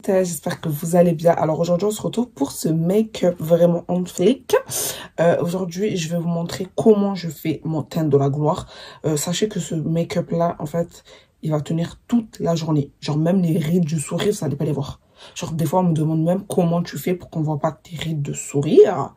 J'espère que vous allez bien. Alors aujourd'hui on se retrouve pour ce make-up vraiment on fake. Aujourd'hui je vais vous montrer comment je fais mon teint de la gloire. Sachez que ce make-up là en fait il va tenir toute la journée. Genre même les rides du sourire vous n'allez pas les voir. Genre des fois on me demande même comment tu fais pour qu'on voit pas tes rides de sourire.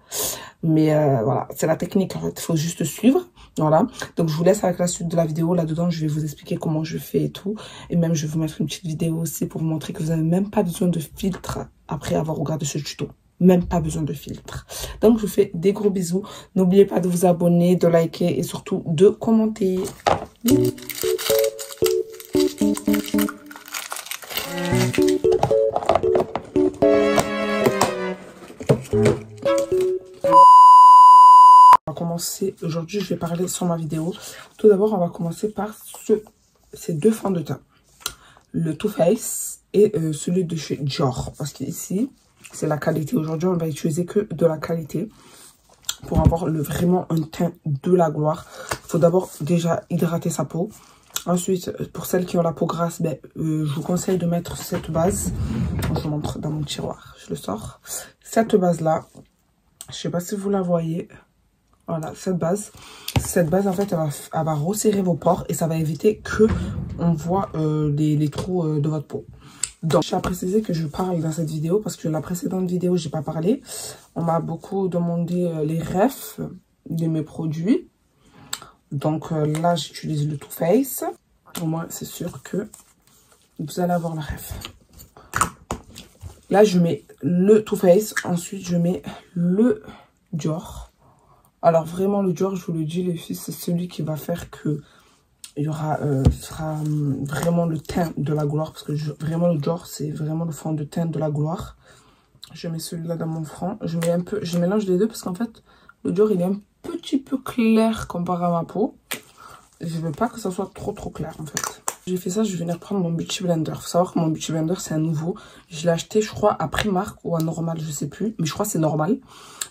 Mais voilà, c'est la technique en fait, il faut juste suivre. Voilà, donc je vous laisse avec la suite de la vidéo. Là-dedans, je vais vous expliquer comment je fais et tout. Et même, je vais vous mettre une petite vidéo aussi pour vous montrer que vous n'avez même pas besoin de filtre après avoir regardé ce tuto. Même pas besoin de filtre. Donc, je vous fais des gros bisous. N'oubliez pas de vous abonner, de liker et surtout de commenter. Aujourd'hui, je vais parler sur ma vidéo. Tout d'abord, on va commencer par ces deux fonds de teint. Le Too Faced et celui de chez Dior. Parce qu'ici, c'est la qualité. Aujourd'hui, on va utiliser que de la qualité pour avoir vraiment un teint de la gloire. Il faut d'abord déjà hydrater sa peau. Ensuite, pour celles qui ont la peau grasse, je vous conseille de mettre cette base. Je vous montre dans mon tiroir. Je le sors. Cette base-là, je ne sais pas si vous la voyez. Voilà, cette base en fait, elle va resserrer vos pores et ça va éviter que on voit les trous de votre peau. Donc, je tiens à préciser que je parle dans cette vidéo parce que la précédente vidéo, j'ai pas parlé. On m'a beaucoup demandé les refs de mes produits. Donc là, j'utilise le Too Faced. Au moins, c'est sûr que vous allez avoir la ref. Là, je mets le Too Faced. Ensuite, je mets le Dior. Alors vraiment le Dior, je vous le dis les filles, c'est celui qui va faire que il y aura sera vraiment le teint de la gloire. Parce que vraiment le Dior, c'est vraiment le fond de teint de la gloire. Je mets celui-là dans mon front. Je mélange les deux parce qu'en fait, le Dior il est un petit peu clair comparé à ma peau. Je veux pas que ça soit trop clair en fait. J'ai fait ça, je vais venir prendre mon Beauty Blender. Faut savoir que mon Beauty Blender c'est un nouveau. Je l'ai acheté je crois à Primark ou à Normal, je sais plus. Mais je crois que c'est Normal.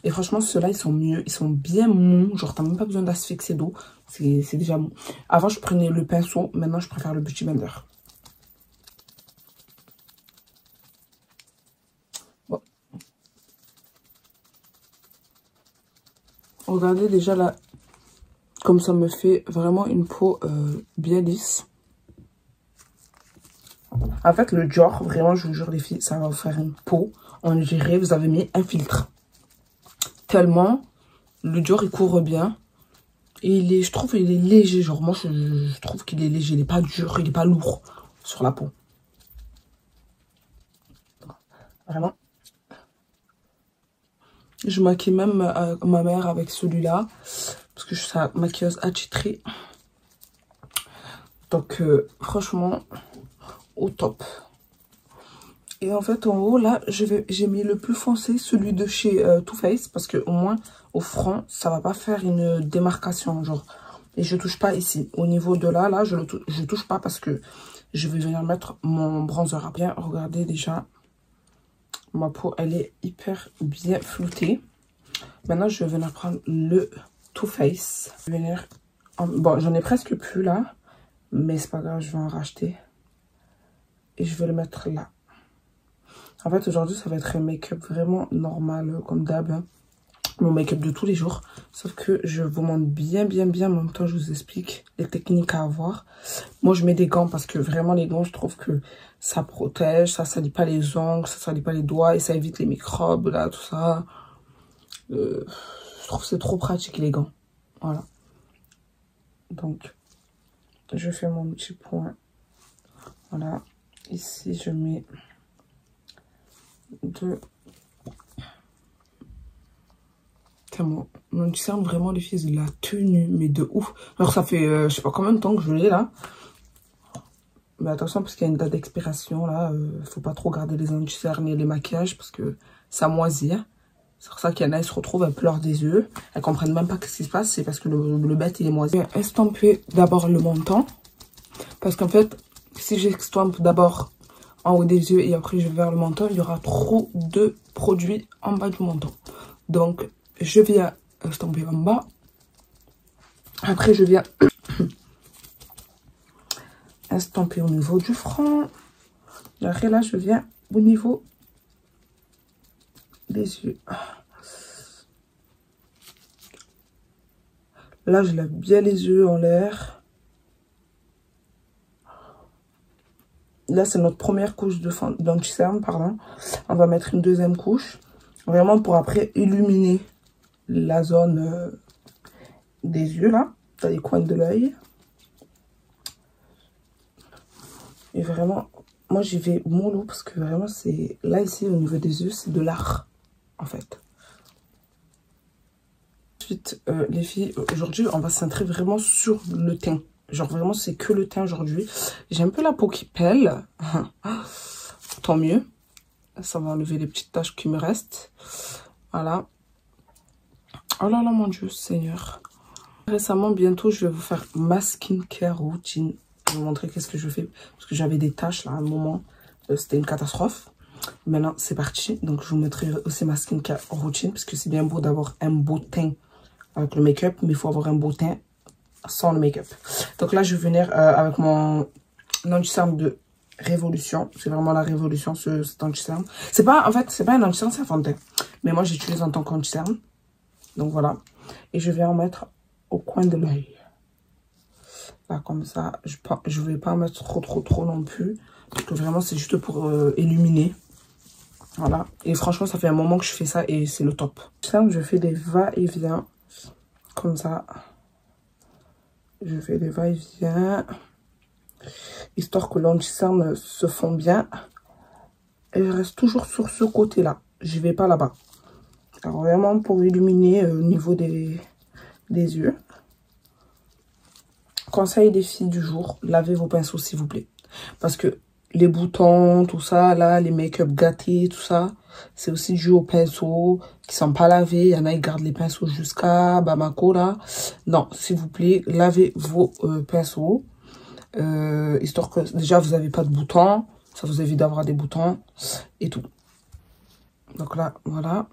Et franchement ceux-là ils sont mieux, ils sont bien mous. Genre t'as même pas besoin d'asphyxier d'eau. C'est déjà mou. Avant je prenais le pinceau, maintenant je préfère le Beauty Blender. Bon. Regardez déjà là, comme ça me fait vraiment une peau bien lisse. En fait, le Dior, vraiment, je vous jure les filles, ça va vous faire une peau. On dirait, vous avez mis un filtre. Tellement, le Dior, il couvre bien. Et je trouve qu'il est léger. Genre, moi, je trouve qu'il est léger. Il n'est pas dur, il n'est pas lourd sur la peau. Vraiment. Je maquille même ma mère avec celui-là. Parce que je suis sa maquilleuse attitrée. Donc, franchement, au top. Et en fait, en haut, là, j'ai mis le plus foncé, celui de chez Too Faced. Parce que au moins, au front, ça va pas faire une démarcation, genre. Et je touche pas ici. Au niveau de là, je touche pas parce que je vais venir mettre mon bronzer. Bien, regardez déjà. Ma peau, elle est hyper bien floutée. Maintenant, je vais venir prendre le Too Faced. Bon, j'en ai presque plus là. Mais c'est pas grave, je vais en racheter. Et je vais le mettre là. En fait, aujourd'hui, ça va être un make-up vraiment normal, comme d'hab. Hein. Mon make-up de tous les jours. Sauf que je vous montre bien. En même temps, je vous explique les techniques à avoir. Moi, je mets des gants parce que vraiment, les gants, je trouve que ça protège. Ça salit pas les ongles, ça salit pas les doigts. Et ça évite les microbes, là, tout ça. Je trouve que c'est trop pratique, les gants. Voilà. Donc, je fais mon petit point. Voilà. Ici, je mets de... Mon cercle, vraiment, les filles, il a tenu, mais de ouf. Alors, ça fait, je sais pas combien de temps que je l'ai, là. Mais attention, parce qu'il y a une date d'expiration, là. Faut pas trop garder les anti-cernes et les maquillages, parce que ça moisit. Hein. C'est pour ça qu'il y en a, elles se retrouvent, elles pleurent des yeux. Elles comprennent même pas ce qui se passe. C'est parce que le bête, il est moisi. Je vais estomper d'abord le menton. Parce qu'en fait, si j'estompe d'abord en haut des yeux et après je vais vers le menton, il y aura trop de produits en bas du menton. Donc, je viens estomper en bas. Après, je viens estomper au niveau du front. Et après, là, je viens au niveau des yeux. Là, je lève bien les yeux en l'air. Là, c'est notre première couche d'anti-cerne, pardon. On va mettre une deuxième couche. Vraiment pour après illuminer la zone des yeux, là. Dans les coins de l'œil. Et vraiment, moi, j'y vais mollo parce que vraiment, c'est... Là, ici, au niveau des yeux, c'est de l'art, en fait. Ensuite, les filles, aujourd'hui, on va se centrer vraiment sur le teint. Genre, vraiment, c'est que le teint aujourd'hui. J'ai un peu la peau qui pèle. Tant mieux. Ça va enlever les petites taches qui me restent. Voilà. Oh là là, mon Dieu, Seigneur. Récemment, bientôt, je vais vous faire ma skincare routine. Je vais vous montrer qu'est-ce que je fais. Parce que j'avais des taches, là, à un moment. C'était une catastrophe. Maintenant, c'est parti. Donc, je vous mettrai aussi ma skincare routine. Parce que c'est bien beau d'avoir un beau teint avec le make-up. Mais il faut avoir un beau teint sans le make-up. Donc là, je vais venir avec mon anti-cerne de Révolution. C'est vraiment la Révolution, cet anti-cerne. C'est pas, en fait, c'est pas un anti-cerne, c'est un fond de teint. Mais moi, j'utilise en tant qu'anti-cerne. Donc voilà. Et je vais en mettre au coin de l'œil. Là, comme ça. Je vais pas en mettre trop non plus. Parce que vraiment, c'est juste pour illuminer. Voilà. Et franchement, ça fait un moment que je fais ça et c'est le top. Je fais des va-et-vient. Comme ça. Je fais des va-et-vient. Histoire que l'anti-cerne se fond bien. Et je reste toujours sur ce côté-là. Je vais pas là-bas. Alors vraiment pour illuminer au niveau des yeux. Conseil des filles du jour. Lavez vos pinceaux s'il vous plaît. Parce que les boutons, tout ça, là, les make-up gâtés, tout ça. C'est aussi dû aux pinceaux qui sont pas lavés. Il y en a, ils gardent les pinceaux jusqu'à Bamako, là. Non, s'il vous plaît, lavez vos pinceaux. Histoire que, déjà, vous n'avez pas de boutons. Ça vous évite d'avoir des boutons et tout. Donc là, voilà.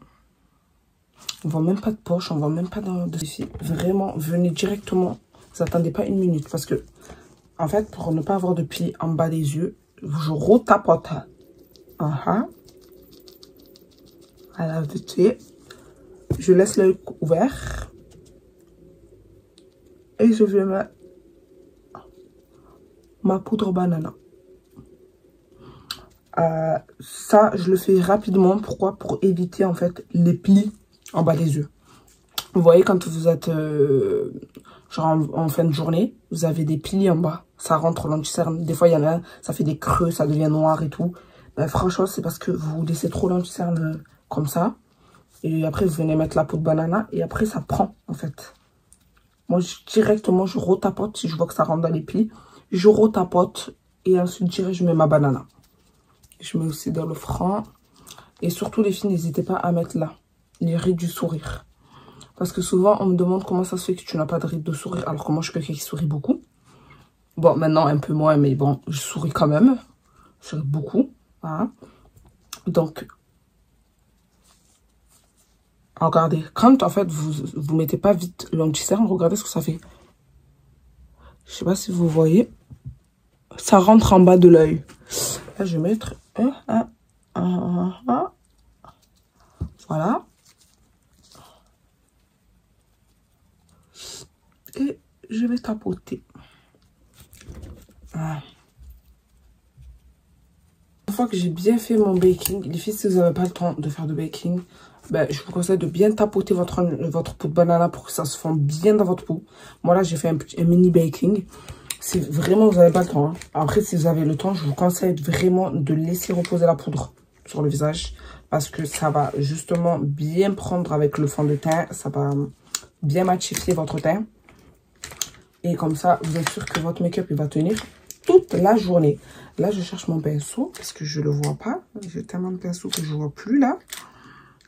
On voit même pas de poche, on voit même pas de défi. Vraiment, venez directement. Vous attendez pas une minute. Parce que, en fait, pour ne pas avoir de plis en bas des yeux, je retapote. Voilà, vite fait. Je laisse l'œil ouvert. Et je vais mettre ma poudre banana. Ça, je le fais rapidement. Pourquoi? Pour éviter, en fait, les plis en bas des yeux. Vous voyez, quand vous êtes genre en fin de journée, vous avez des plis en bas. Ça rentre l'anti-cerne. Des fois, il y en a un, ça fait des creux, ça devient noir et tout. Ben, franchement, c'est parce que vous laissez trop l'anti-cerne comme ça. Et après, vous venez mettre la peau de banana. Et après, ça prend, en fait. Moi, directement, je retapote. Si je vois que ça rentre dans les plis, je retapote. Et ensuite, je mets ma banana. Je mets aussi dans le front. Et surtout, les filles, n'hésitez pas à mettre là, les rides du sourire. Parce que souvent, on me demande comment ça se fait que tu n'as pas de rides de sourire. Alors que moi, je suis quelqu'un qui sourit beaucoup. Bon, maintenant, un peu moins, mais bon, je souris quand même. Je souris beaucoup. Voilà. Donc, regardez. Quand, en fait, vous mettez pas vite l'anti-cerne, regardez ce que ça fait. Je sais pas si vous voyez. Ça rentre en bas de l'œil. Là, je vais mettre... Voilà. Et je vais tapoter. Voilà. Une fois que j'ai bien fait mon baking, les filles, si vous n'avez pas le temps de faire de baking, ben, je vous conseille de bien tapoter votre peau de banana pour que ça se fonde bien dans votre peau. Moi, là, j'ai fait un mini baking. Si vraiment vous n'avez pas le temps. Hein. Après, si vous avez le temps, je vous conseille vraiment de laisser reposer la poudre sur le visage. Parce que ça va justement bien prendre avec le fond de teint. Ça va bien matifier votre teint. Et comme ça, vous êtes sûr que votre make-up va tenir toute la journée. Là, je cherche mon pinceau parce que je ne le vois pas. J'ai tellement de pinceaux que je ne vois plus là.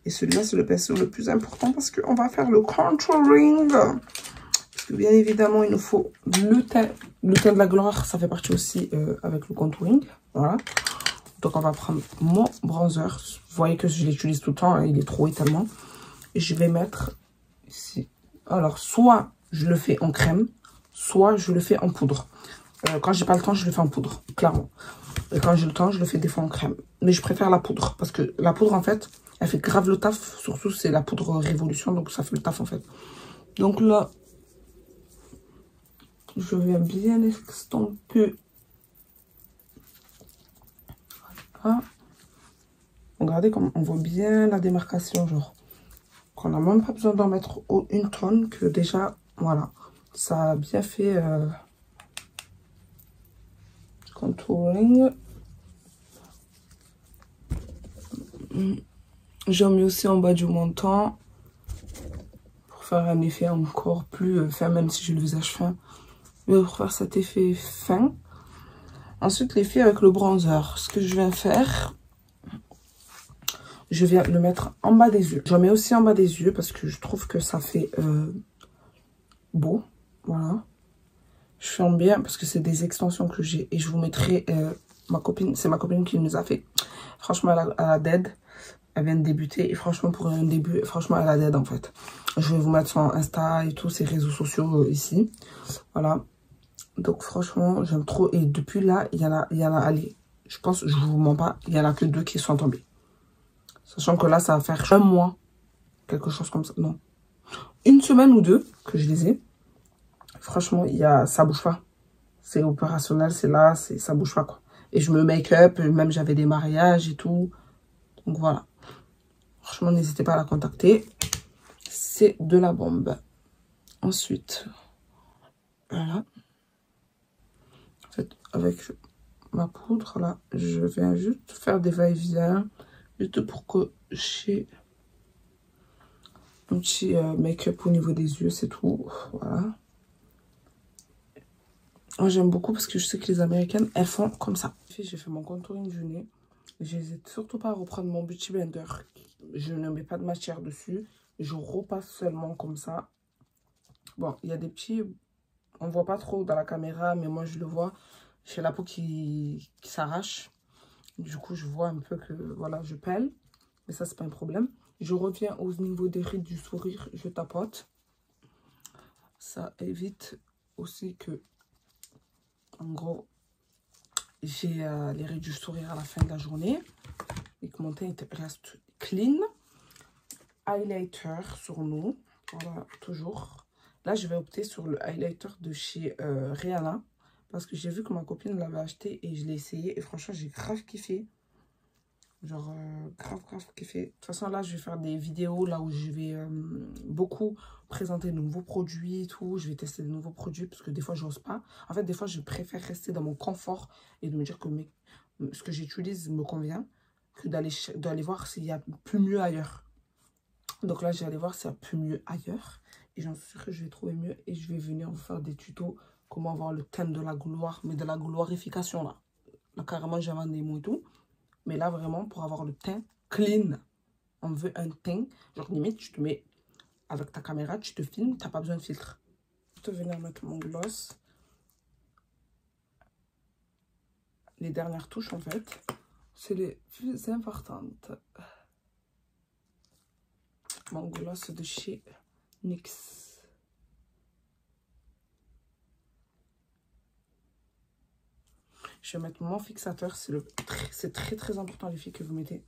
Et celui-là, c'est le pinceau le plus important parce qu'on va faire le contouring. Parce que bien évidemment, il nous faut le teint. Le teint de la gloire, ça fait partie aussi avec le contouring. Voilà. Donc, on va prendre mon bronzer. Vous voyez que je l'utilise tout le temps. Hein, il est trop étalement. Et je vais mettre ici. Alors, soit je le fais en crème, soit je le fais en poudre. Quand j'ai pas le temps, je le fais en poudre, clairement. Et quand j'ai le temps, je le fais des fois en crème. Mais je préfère la poudre. Parce que la poudre, en fait, elle fait grave le taf. Surtout, c'est la poudre Révolution. Donc, ça fait le taf, en fait. Donc là, je viens bien estomper. Voilà. Regardez comme on voit bien la démarcation, genre. Qu'on n'a même pas besoin d'en mettre une tonne. Que déjà, voilà. Ça a bien fait... contouring. J'en mets aussi en bas du menton pour faire un effet encore plus fin, même si j'ai le visage fin, mais pour faire cet effet fin. Ensuite, l'effet avec le bronzer, ce que je viens faire, je viens le mettre en bas des yeux. J'en mets aussi en bas des yeux parce que je trouve que ça fait beau. Voilà. Je ferme bien parce que c'est des extensions que j'ai. Et je vous mettrai ma copine. C'est ma copine qui nous a fait. Franchement, elle a dead. Elle vient de débuter. Et franchement, pour un début, franchement, elle a dead en fait. Je vais vous mettre son Insta et tous ses réseaux sociaux ici. Voilà. Donc franchement, j'aime trop. Et depuis là, il y en a, allez, je pense, je vous mens pas, il y en a que 2 qui sont tombés. Sachant que là, ça va faire un mois. Quelque chose comme ça. Non. Une semaine ou 2 que je les ai. Franchement, ça bouge pas. C'est opérationnel, c'est là, ça bouge pas quoi. Et je me make-up, même j'avais des mariages et tout. Donc voilà. Franchement, n'hésitez pas à la contacter. C'est de la bombe. Ensuite, voilà. En fait, avec ma poudre, là, je viens juste faire des va-et-vient. Juste pour que j'ai un petit make-up au niveau des yeux, c'est tout. Voilà. Moi, j'aime beaucoup parce que je sais que les Américaines, elles font comme ça. J'ai fait mon contouring du nez. J'hésite surtout pas à reprendre mon Beauty Blender. Je ne mets pas de matière dessus. Je repasse seulement comme ça. Bon, il y a des petits... On voit pas trop dans la caméra, mais moi, je le vois. J'ai la peau qui s'arrache. Du coup, je vois un peu que, voilà, je pèle. Mais ça, c'est pas un problème. Je reviens au niveau des rides du sourire. Je tapote. Ça évite aussi que... En gros, j'ai les rides du sourire à la fin de la journée. Et que mon teint reste clean. Highlighter sur nous. Voilà, toujours. Là, je vais opter sur le highlighter de chez Rihanna. Parce que j'ai vu que ma copine l'avait acheté et je l'ai essayé. Et franchement, j'ai grave kiffé. Genre, grave kiffé. De toute façon, là, je vais faire des vidéos là où je vais beaucoup présenter de nouveaux produits et tout. Je vais tester de nouveaux produits parce que des fois, j'ose pas. En fait, des fois, je préfère rester dans mon confort et de me dire que ce que j'utilise me convient que d'aller voir s'il y a plus mieux ailleurs. Donc là, j'ai allé voir s'il y a plus mieux ailleurs. Et j'en suis sûre que je vais trouver mieux. Et je vais venir vous faire des tutos. Comment avoir le thème de la gloire. Mais de la glorification là. Là, carrément, j'invente des mots et tout. Mais là, vraiment, pour avoir le teint clean. On veut un teint. Genre, limite, tu te mets avec ta caméra, tu te filmes. Tu n'as pas besoin de filtre. Je vais venir mettre mon gloss. Les dernières touches, en fait. C'est les plus importantes. Mon gloss de chez NYX. Je vais mettre mon fixateur. C'est très important les filles que vous mettez.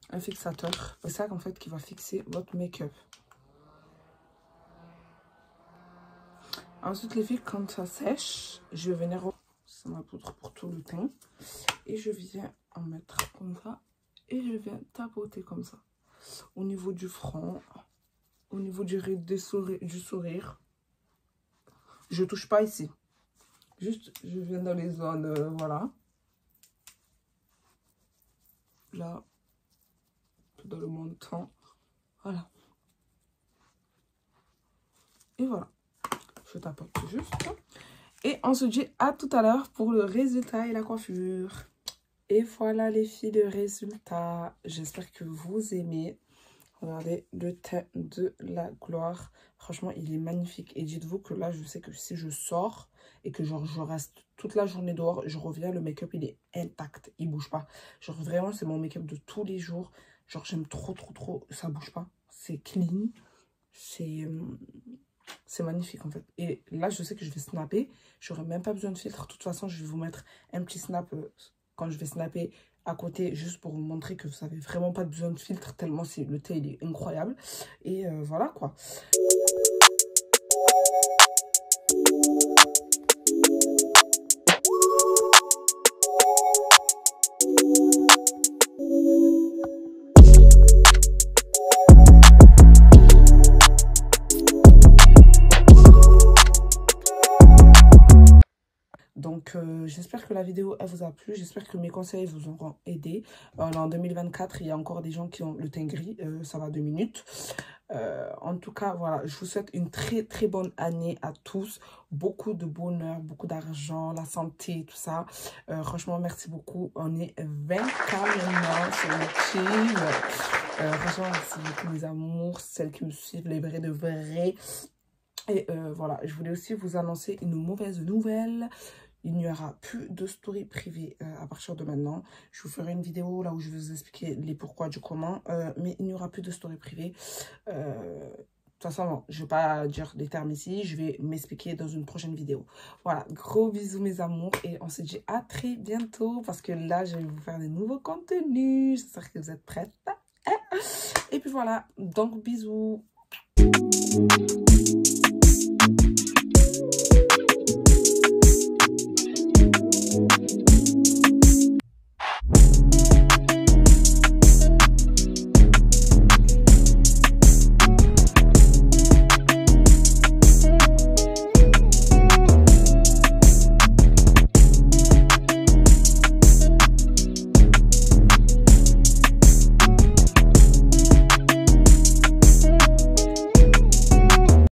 Un fixateur. C'est ça en fait qui va fixer votre make-up. Ensuite les filles, quand ça sèche, je vais venir... C'est ma poudre pour tout le teint. Et je viens en mettre comme ça. Et je viens tapoter comme ça. Au niveau du front. Au niveau du ride du sourire. Je touche pas ici. Juste, je viens dans les zones, voilà. Là, dans le menton. Voilà. Et voilà. Je tapote juste. Et on se dit à tout à l'heure pour le résultat et la coiffure. Et voilà les filles, le résultat. J'espère que vous aimez. Regardez le teint de la gloire. Franchement, il est magnifique. Et dites-vous que là, je sais que si je sors et que genre je reste toute la journée dehors, je reviens, le make-up, il est intact. Il bouge pas. Genre vraiment, c'est mon make-up de tous les jours. Genre, j'aime trop, trop, trop. Ça bouge pas. C'est clean. C'est magnifique en fait. Et là, je sais que je vais snapper. J'aurai même pas besoin de filtre. De toute façon, je vais vous mettre un petit snap quand je vais snapper à côté, juste pour vous montrer que vous n'avez vraiment pas besoin de filtre, tellement le teint il est incroyable. Et voilà quoi. Donc, j'espère que la vidéo, elle vous a plu. J'espère que mes conseils vous auront aidé. En 2024, il y a encore des gens qui ont le teint gris. Ça va 2 minutes. En tout cas, voilà, je vous souhaite une très, très bonne année à tous. Beaucoup de bonheur, beaucoup d'argent, la santé, tout ça. Franchement, merci beaucoup. On est 20K maintenant sur le team. Franchement, merci beaucoup mes amours, celles qui me suivent, les vrais de vrais. Et voilà, je voulais aussi vous annoncer une mauvaise nouvelle. Il n'y aura plus de story privée à partir de maintenant. Je vous ferai une vidéo là où je vais vous expliquer les pourquoi du comment. Mais il n'y aura plus de story privée. De toute façon, je ne vais pas dire des termes ici. Je vais m'expliquer dans une prochaine vidéo. Voilà, gros bisous mes amours. Et on se dit à très bientôt. Parce que là, je vais vous faire des nouveaux contenus. J'espère que vous êtes prêtes. Et puis voilà, donc bisous.